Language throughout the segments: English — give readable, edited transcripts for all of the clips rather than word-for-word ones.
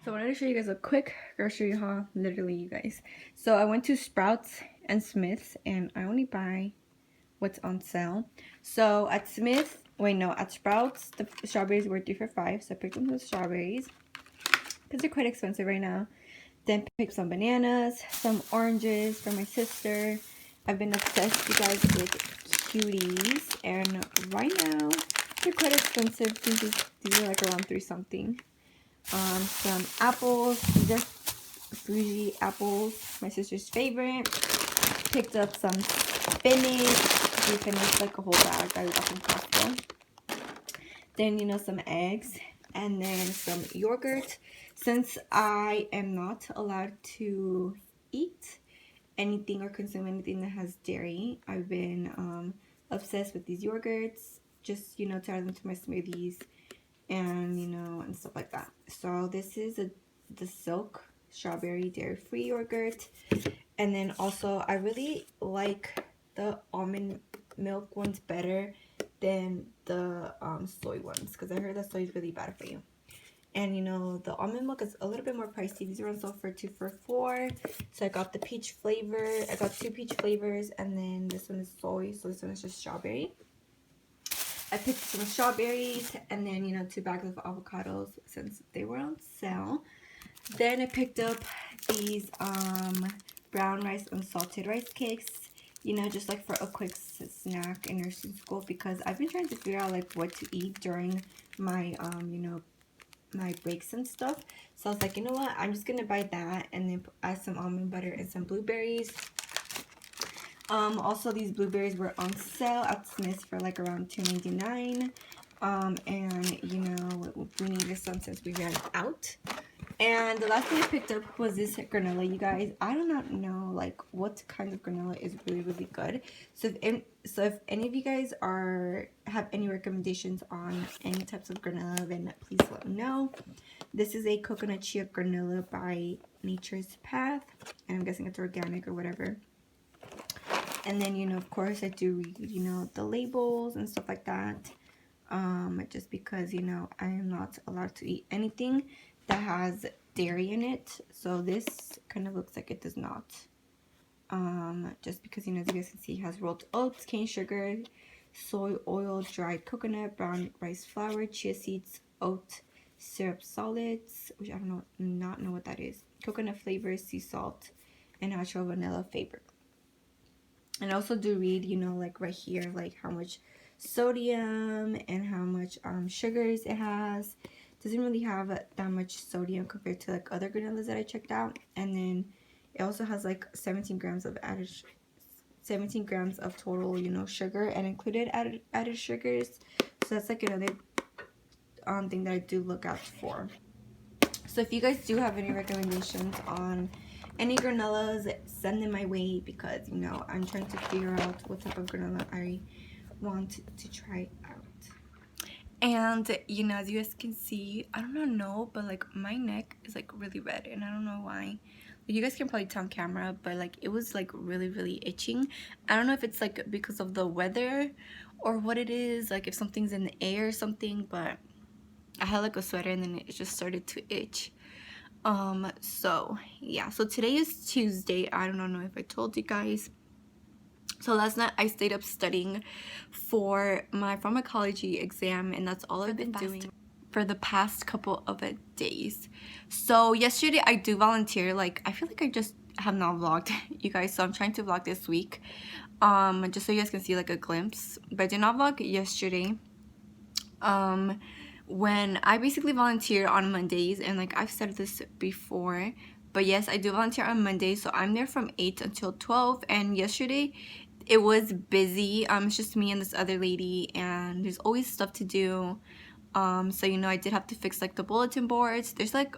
So I wanted to show you guys a quick grocery haul, literally, you guys. So I went to Sprouts and Smith's and I only buy what's on sale. So at at Sprouts, the strawberries were 3 for $5. So I picked up some strawberries because they're quite expensive right now. Then picked some bananas, some oranges for my sister. I've been obsessed, you guys, with cuties, and right now they're quite expensive. These are like around 3 something. Some apples. These are Fuji apples, my sister's favorite. Picked up some spinach. We finished like a whole bag that we got from Costco. Then, some eggs. And then some yogurt. Since I am not allowed to eat anything or consume anything that has dairy, I've been obsessed with these yogurts. Just, to add them to my smoothies and and stuff like that. So this is the Silk strawberry dairy-free yogurt. And then also I really like the almond milk ones better than the soy ones, because I heard that soy is really bad for you. And the almond milk is a little bit more pricey. These are on sale for 2 for $4. So I got the peach flavor. I got 2 peach flavors, and then this one is soy, so this one is just strawberry. I picked some strawberries and then, 2 bags of avocados since they were on sale. Then I picked up these brown rice and salted rice cakes, just like for a quick snack in nursing school, because I've been trying to figure out like what to eat during my, my breaks and stuff. So I was like, you know what, I'm just going to buy that and then add some almond butter and some blueberries. Also, these blueberries were on sale at Smith's for like around $2.99. And we needed some since we ran out. And the last thing I picked up was this granola, you guys. I do not know like what kind of granola is really good. So if any of you guys have any recommendations on any types of granola, then please let me know. This is a coconut chia granola by Nature's Path, and I'm guessing it's organic or whatever. And then, of course, I do read, the labels and stuff like that. Just because, I am not allowed to eat anything that has dairy in it. So this kind of looks like it does not. Just because, as you guys can see, it has rolled oats, cane sugar, soy oil, dried coconut, brown rice flour, chia seeds, oat syrup solids, which I not know what that is, coconut flavor, sea salt, and natural vanilla flavor. And I also do read, like right here, like how much sodium and how much sugars it has. Doesn't really have that much sodium compared to like other granolas that I checked out. And then it also has like 17 grams of total, sugar and included added sugars. So that's like another thing that I do look out for. So if you guys do have any recommendations on any granolas, send them my way, because I'm trying to figure out what type of granola I want to try out. And as you guys can see, I don't know, but like my neck is like really red, and I don't know why. You guys can probably tell on camera, but like it was like really itching. I don't know if it's like because of the weather or what it is, like if something's in the air or something, but I had like a sweater and then it just started to itch. So yeah, so today is Tuesday. I don't know if I told you guys. So last night I stayed up studying for my pharmacology exam, and that's all I've been doing for the past couple of days. So yesterday I do volunteer. Like I feel like I just have not vlogged, you guys, so I'm trying to vlog this week. Just so you guys can see like a glimpse. But I did not vlog yesterday. When I basically volunteer on Mondays, and like I've said this before, but yes, I do volunteer on Mondays, so I'm there from 8 until 12. And yesterday it was busy. It's just me and this other lady, and there's always stuff to do. So I did have to fix like the bulletin boards. There's like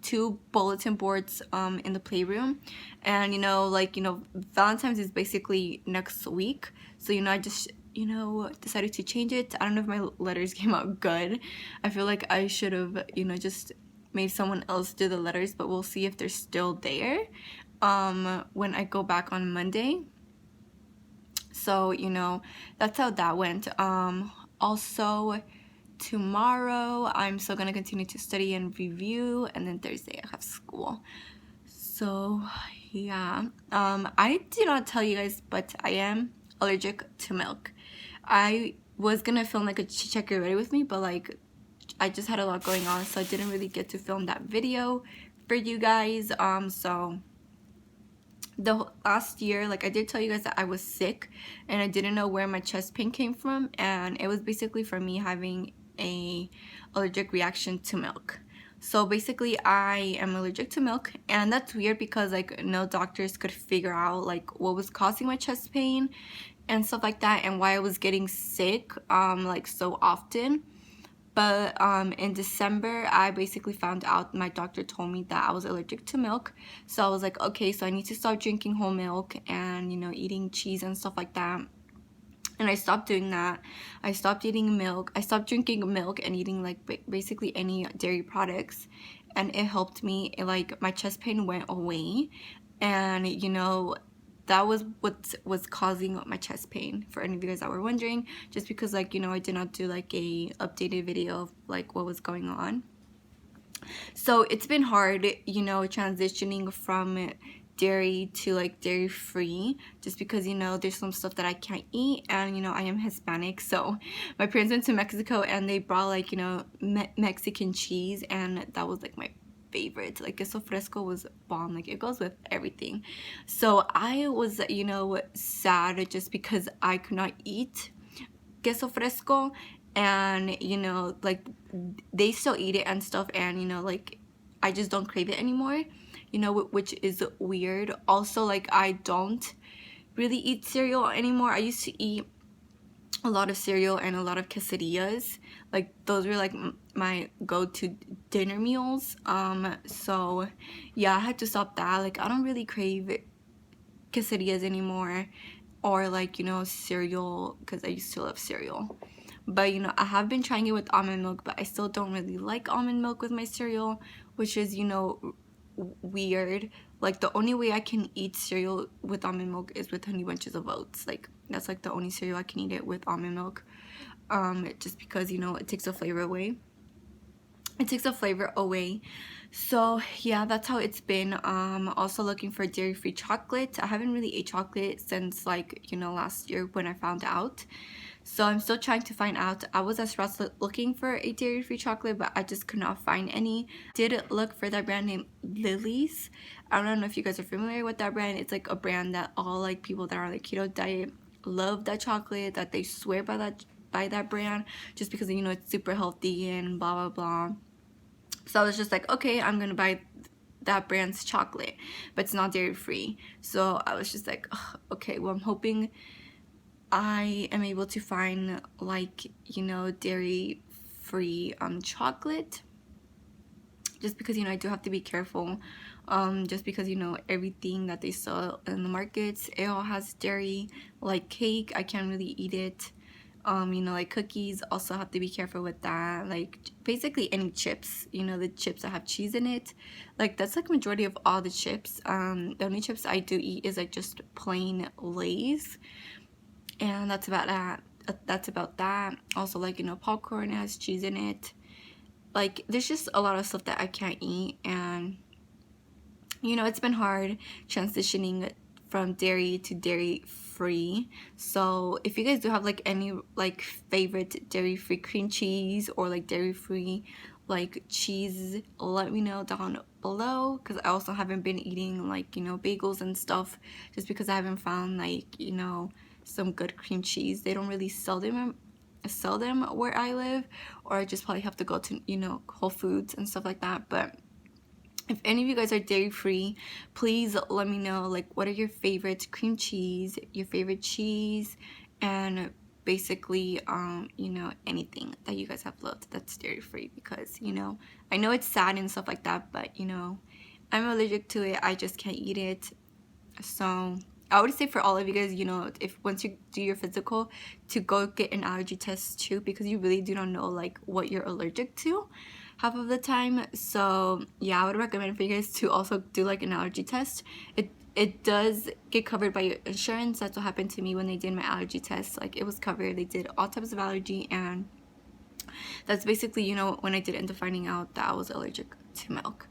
2 bulletin boards in the playroom, and Valentine's is basically next week, so I just decided to change it. I don't know if my letters came out good. I feel like I should have just made someone else do the letters, but we'll see if they're still there when I go back on Monday. So that's how that went. Also tomorrow I'm still gonna continue to study and review, and then Thursday I have school. So yeah, I did not tell you guys, but I am allergic to milk. I was gonna film like a check your ready with me, but like I just had a lot going on, so I didn't really get to film that video for you guys. So the last year, like I did tell you guys that I was sick and I didn't know where my chest pain came from, and it was basically from me having a allergic reaction to milk. So basically I am allergic to milk, and that's weird because like no doctors could figure out like what was causing my chest pain and stuff like that, and why I was getting sick like so often. But in December, I basically found out, my doctor told me that I was allergic to milk. So I was like, okay, so I need to stop drinking whole milk and, you know, eating cheese and stuff like that. And I stopped doing that. I stopped eating milk. I stopped drinking milk and eating like basically any dairy products. And it helped me. Like my chest pain went away. And, you know, that was what was causing my chest pain, for any of you guys that were wondering, just because like, you know, I did not do like a updated video of like what was going on. So it's been hard, you know, transitioning from dairy to like dairy free, just because, you know, there's some stuff that I can't eat, and you know I am Hispanic, so my parents went to Mexico and they brought like, you know, Mexican cheese, and that was like my favorite. Like queso fresco was bomb, like it goes with everything. So I was, you know, sad just because I could not eat queso fresco, and you know like they still eat it and stuff, and you know like I just don't crave it anymore, you know, which is weird. Also, like I don't really eat cereal anymore. I used to eat a lot of cereal and a lot of quesadillas. Like those were like my go-to dinner meals. So yeah, I had to stop that. Like I don't really crave quesadillas anymore, or like, you know, cereal, because I used to love cereal. But you know, I have been trying it with almond milk, but I still don't really like almond milk with my cereal, which is, you know, weird. Like the only way I can eat cereal with almond milk is with Honey Bunches of Oats. Like that's like the only cereal I can eat it with almond milk, just because, you know, it takes the flavor away. So yeah, that's how it's been. Also looking for dairy-free chocolate. I haven't really ate chocolate since like, you know, last year when I found out. So I'm still trying to find out. I was at Sprouts looking for a dairy-free chocolate, but I just could not find any. Did look for that brand named Lily's. I don't know if you guys are familiar with that brand. It's like a brand that all like people that are on the keto diet love, that chocolate, that they swear by that brand, just because, you know, it's super healthy and blah blah blah. So I was just like, okay, I'm gonna buy that brand's chocolate, but it's not dairy-free. So I was just like, okay, well, I'm hoping I am able to find like, you know, dairy-free chocolate, just because, you know, I do have to be careful, just because, you know, everything that they sell in the markets, it all has dairy. Like cake, I can't really eat it. You know, like cookies, also have to be careful with that. Like basically any chips, you know, the chips that have cheese in it, like that's like majority of all the chips. The only chips I do eat is like just plain Lay's, and that's about that. Also, like, you know, popcorn has cheese in it. Like there's just a lot of stuff that I can't eat, and you know, it's been hard transitioning from dairy to dairy free. So if you guys do have like any like favorite dairy free cream cheese or like dairy free like cheese, let me know down below, because I also haven't been eating like, you know, bagels and stuff, just because I haven't found like, you know, some good cream cheese. They don't really sell them where I live, or I just probably have to go to, you know, Whole Foods and stuff like that. But if any of you guys are dairy free, please let me know like what are your favorite cream cheese, your favorite cheese, and basically you know, anything that you guys have loved that's dairy free, because, you know, I know it's sad and stuff like that, but you know, I'm allergic to it. I just can't eat it. So I would say for all of you guys, you know, if once you do your physical, to go get an allergy test too, because you really do not know like what you're allergic to half of the time. So yeah, I would recommend for you guys to also do like an allergy test. It does get covered by your insurance. That's what happened to me when they did my allergy test. Like it was covered. They did all types of allergy, and That's basically, you know, when I did end up finding out that I was allergic to milk.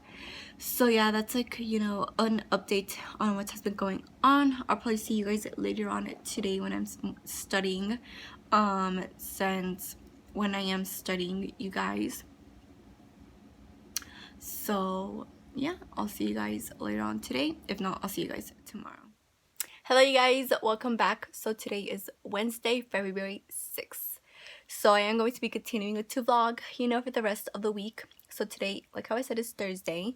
So yeah, that's like, you know, an update on what has been going on. I'll probably see you guys later on today when I'm studying, since when I am studying, you guys. So yeah, I'll see you guys later on today. If not, I'll see you guys tomorrow. Hello you guys, welcome back. So today is Wednesday, February 6th. So I am going to be continuing to vlog, you know, for the rest of the week. So today, like how I said, is Thursday.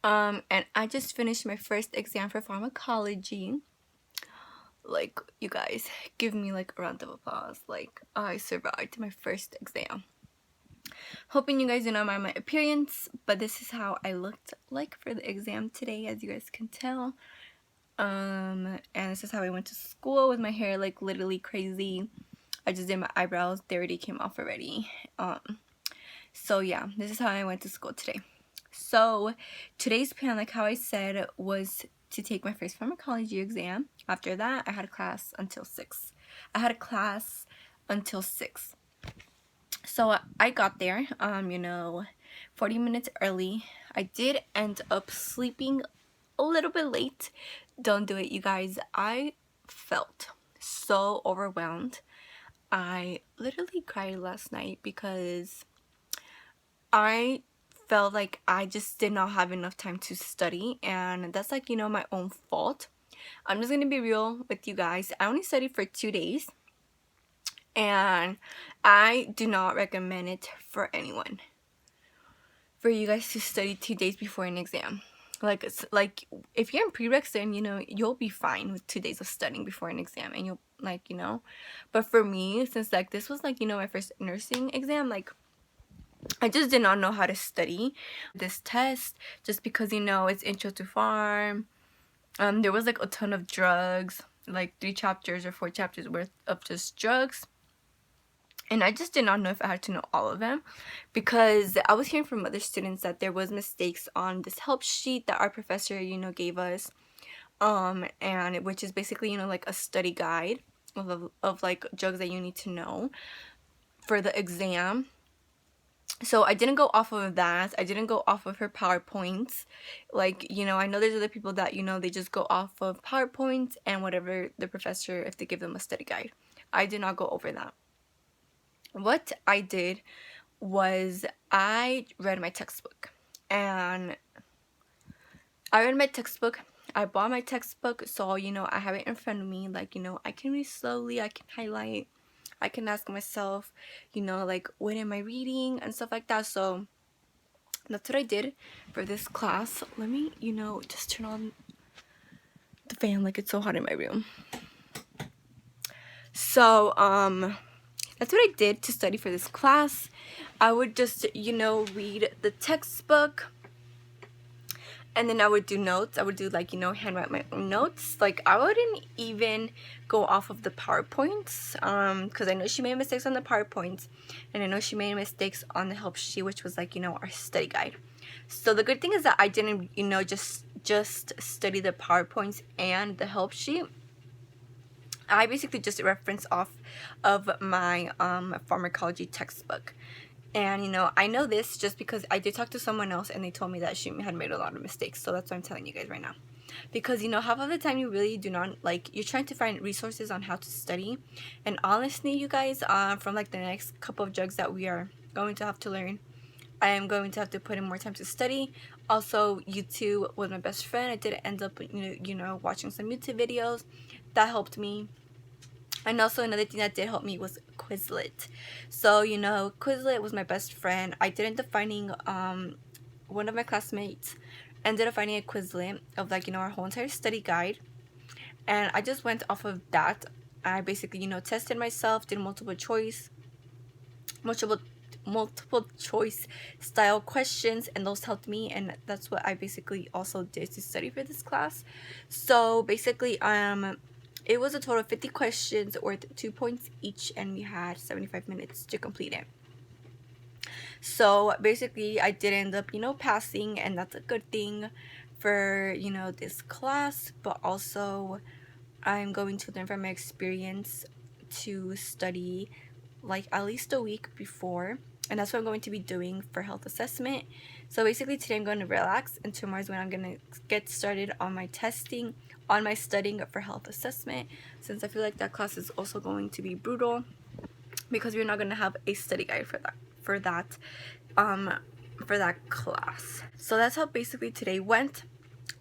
And I just finished my first exam for pharmacology. Like, you guys, give me like a round of applause. Like, I survived my first exam. Hoping you guys don't mind my appearance, but this is how I looked like for the exam today, as you guys can tell. And this is how I went to school with my hair like literally crazy. I just did my eyebrows, they already came off already. So yeah, this is how I went to school today. So today's plan, like how I said, was to take my first pharmacology exam. After that, I had a class until 6. So I got there, you know, 40 minutes early. I did end up sleeping a little bit late. Don't do it, you guys. I felt so overwhelmed. I literally cried last night because I felt like I just did not have enough time to study, and that's like, you know, my own fault. I'm just gonna be real with you guys. I only studied for 2 days, and I do not recommend it for anyone. For you guys to study 2 days before an exam. Like, it's like if you're in prereqs, then, you know, you'll be fine with 2 days of studying before an exam, and you'll, like, you know. But for me, since like this was like, you know, my first nursing exam, like I just did not know how to study this test, just because, you know, it's intro to pharm. There was like a ton of drugs, like 3 chapters or 4 chapters worth of just drugs. And I just did not know if I had to know all of them, because I was hearing from other students that there was mistakes on this help sheet that our professor, you know, gave us, and which is basically, you know, like a study guide of like drugs that you need to know for the exam. So I didn't go off of that. I didn't go off of her PowerPoints. Like, you know, I know there's other people that, you know, they just go off of PowerPoints and whatever the professor, if they give them a study guide. I did not go over that. What I did was I read my textbook. And I read my textbook. I bought my textbook, so, you know, I have it in front of me. Like, you know, I can read slowly. I can highlight. I can ask myself, you know, like, what am I reading and stuff like that. So that's what I did for this class. Let me, you know, just turn on the fan. Like, it's so hot in my room. So that's what I did to study for this class. I would just, you know, read the textbook, and then I would do notes. I would do, like, you know, handwrite my own notes. Like, I wouldn't even go off of the PowerPoints, because I know she made mistakes on the PowerPoints, and I know she made mistakes on the help sheet, which was like, you know, our study guide. So the good thing is that I didn't, you know, just study the PowerPoints and the help sheet. I basically just reference off of my pharmacology textbook. And, you know, I know this just because I did talk to someone else and they told me that she had made a lot of mistakes. So that's what I'm telling you guys right now. Because, you know, half of the time you really do not, like, you're trying to find resources on how to study. And honestly, you guys, from like the next couple of drugs that we are going to have to learn, I am going to have to put in more time to study. Also, YouTube was my best friend. I did end up, you know, watching some YouTube videos. That helped me. And also another thing that did help me was Quizlet. So, you know, Quizlet was my best friend. I did end up finding, one of my classmates ended up finding a Quizlet of, like, you know, our whole entire study guide. And I just went off of that. I basically, you know, tested myself, did multiple choice style questions, and those helped me, and that's what I basically also did to study for this class. So basically, it was a total of 50 questions worth 2 points each, and we had 75 minutes to complete it. So basically, I did end up, you know, passing, and that's a good thing for, you know, this class. But also, I'm going to learn from my experience to study like at least a week before and that's what I'm going to be doing for health assessment. So basically today I'm going to relax, and tomorrow's when I'm going to get started on my testing, on my studying for health assessment, since I feel like that class is also going to be brutal because we're not going to have a study guide for that class. So that's how basically today went.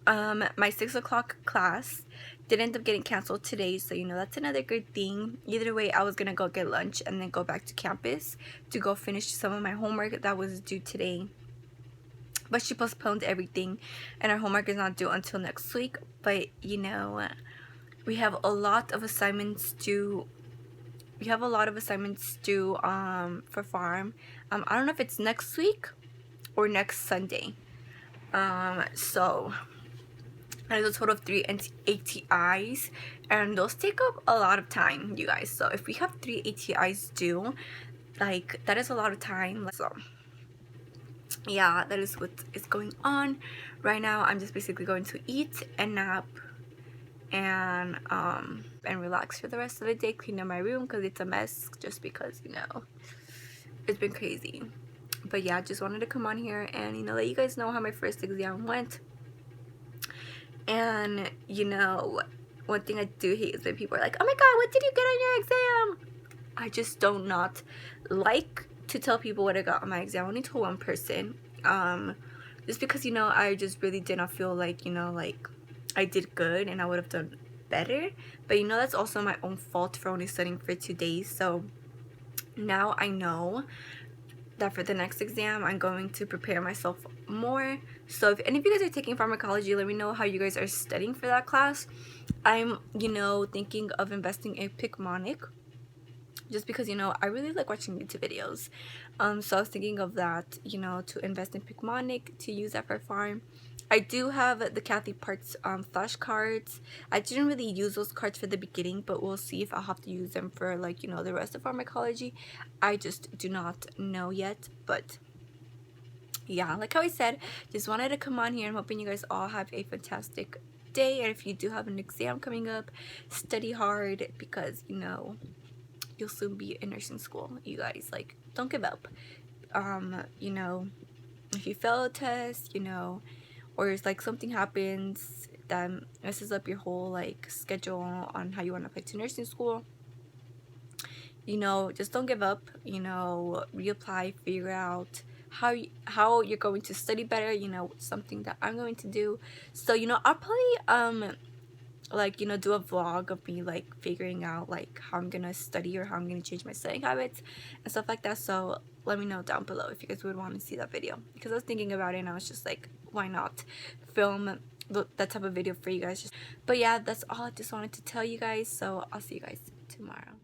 My 6 o'clock class did end up getting canceled today, so you know that's another good thing. Either way, I was gonna go get lunch and then go back to campus to go finish some of my homework that was due today, but she postponed everything and our homework is not due until next week. But you know, we have a lot of assignments due. For farm. I don't know if it's next week or next Sunday. So there's a total of 3 ATIs, and those take up a lot of time, you guys. So if we have 3 ATIs due, like, that is a lot of time. So yeah, that is what is going on right now. I'm just basically going to eat and nap and relax for the rest of the day, clean up my room because it's a mess, just because, you know, it's been crazy. But yeah, just wanted to come on here and, you know, let you guys know how my first exam went. And, you know, one thing I do hate is when people are like, oh my god, what did you get on your exam? I just don't not like to tell people what I got on my exam. I only told one person. Just because, you know, I just really did not feel like, you know, like, I did good and I would have done better. But, you know, that's also my own fault for only studying for 2 days. So now I know that for the next exam I'm going to prepare myself more. So if any of you guys are taking pharmacology, let me know how you guys are studying for that class. I'm, you know, thinking of investing in Picmonic, just because, you know, I really like watching YouTube videos. So I was thinking of that, you know, to invest in Picmonic, to use that for farm. I do have the Kathy Parts flashcards. I didn't really use those cards for the beginning, but we'll see if I'll have to use them for, like, you know, the rest of pharmacology. I just do not know yet. But yeah, like how I said, just wanted to come on here. I'm hoping you guys all have a fantastic day, and if you do have an exam coming up, study hard, because, you know, you'll soon be in nursing school, you guys. Like, don't give up. You know, if you fail a test, you know, or it's like something happens that messes up your whole, like, schedule on how you want to apply to nursing school, you know, just don't give up. You know, reapply, figure out how you're going to study better. You know, something that I'm going to do. So, you know, I'll probably like, you know, do a vlog of me, like, figuring out, like, how I'm gonna study or how I'm gonna change my studying habits and stuff like that. So let me know down below if you guys would want to see that video, because I was thinking about it and I was just like, why not film that type of video for you guys. But yeah, that's all I just wanted to tell you guys. So I'll see you guys tomorrow.